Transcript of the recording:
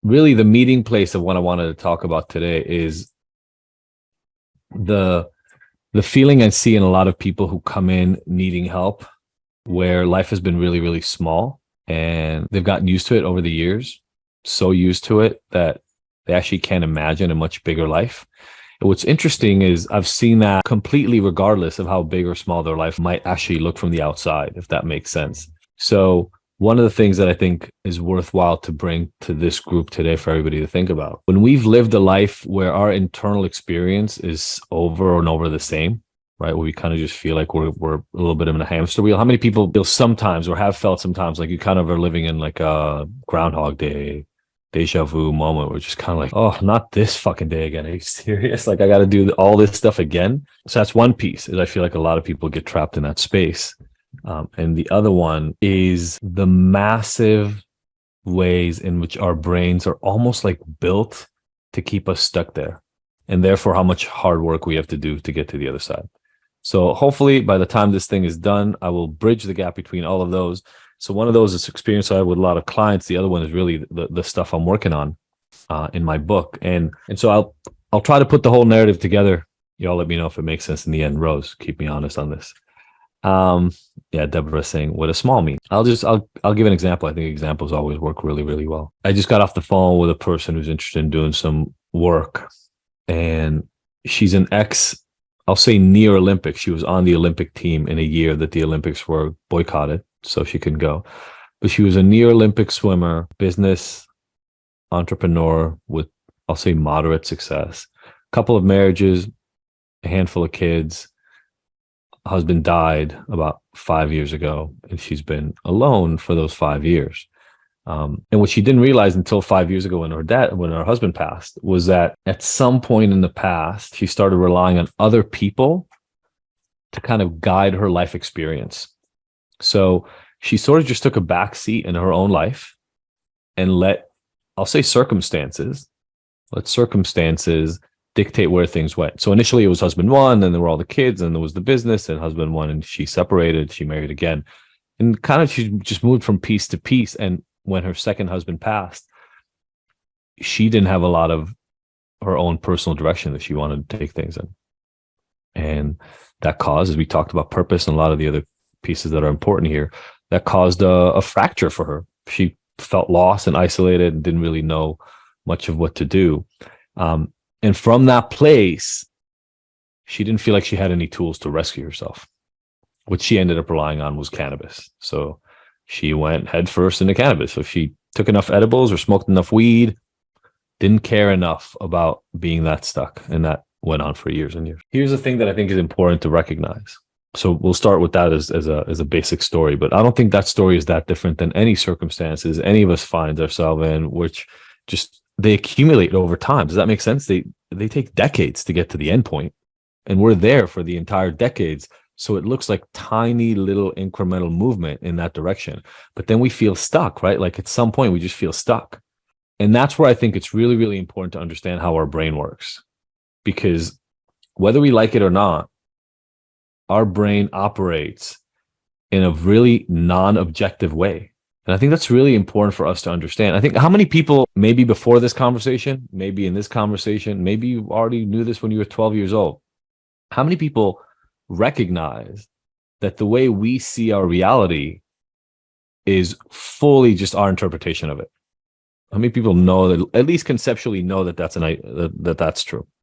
really the meeting place of what I wanted to talk about today is the the feeling I see in a lot of people who come in needing help, where life has been really, really small and they've gotten used to it over the years, so used to it that they actually can't imagine a much bigger life. And what's interesting is I've seen that completely regardless of how big or small their life might actually look from the outside, if that makes sense. So one of the things that I think is worthwhile to bring to this group today for everybody to think about, when we've lived a life where our internal experience is over and over the same, right? Where we kind of just feel like we're a little bit in a hamster wheel. How many people feel sometimes or have felt sometimes like you kind of are living in like a Groundhog Day, deja vu moment where it's just kind of like, oh, not this fucking day again. Are you serious? Like I got to do all this stuff again. So that's one piece is I feel like a lot of people get trapped in that space. And the other one is the massive ways in which our brains are almost like built to keep us stuck there. And therefore, how much hard work we have to do to get to the other side. So hopefully by the time this thing is done, I will bridge the gap between all of those. So one of those is experience I have with a lot of clients. The other one is really the stuff I'm working on in my book. And so I'll try to put the whole narrative together. Y'all let me know if it makes sense in the end. Rose, keep me honest on this. Yeah, Deborah saying what a small mean. I'll give an example. I think examples always work really, really well. I just got off the phone with a person who's interested in doing some work, and she's an I'll say near Olympic. She was on the Olympic team in a year that the Olympics were boycotted, so she couldn't go. But she was a near Olympic swimmer, business entrepreneur with, I'll say, moderate success. A couple of marriages, a handful of kids. Husband died about 5 years ago, and she's been alone for those 5 years. And what she didn't realize until 5 years ago when her husband passed, was that at some point in the past, she started relying on other people to kind of guide her life experience. So she sort of just took a back seat in her own life and I'll say circumstances dictate where things went. So initially it was husband one, then there were all the kids, and there was the business, and husband one, and she separated, she married again. And kind of she just moved from piece to piece. And when her second husband passed, she didn't have a lot of her own personal direction that she wanted to take things in. And that caused, as we talked about purpose and a lot of the other pieces that are important here, that caused a fracture for her. She felt lost and isolated and didn't really know much of what to do. And from that place, she didn't feel like she had any tools to rescue herself. What she ended up relying on was cannabis. So she went headfirst into cannabis. So she took enough edibles or smoked enough weed, didn't care enough about being that stuck. And that went on for years and years. Here's the thing that I think is important to recognize. So we'll start with that as a basic story, but I don't think that story is that different than any circumstances any of us find ourselves in, which just they accumulate over time. Does that make sense? They take decades to get to the end point, and we're there for the entire decades. So it looks like tiny little incremental movement in that direction, but then we feel stuck, right? Like at some point we just feel stuck. And that's where I think it's really, really important to understand how our brain works, because whether we like it or not, our brain operates in a really non-objective way. And I think that's really important for us to understand. I think how many people, maybe before this conversation, maybe in this conversation, maybe you already knew this when you were 12 years old. How many people recognize that the way we see our reality is fully just our interpretation of it? How many people know that, at least conceptually know that that's true?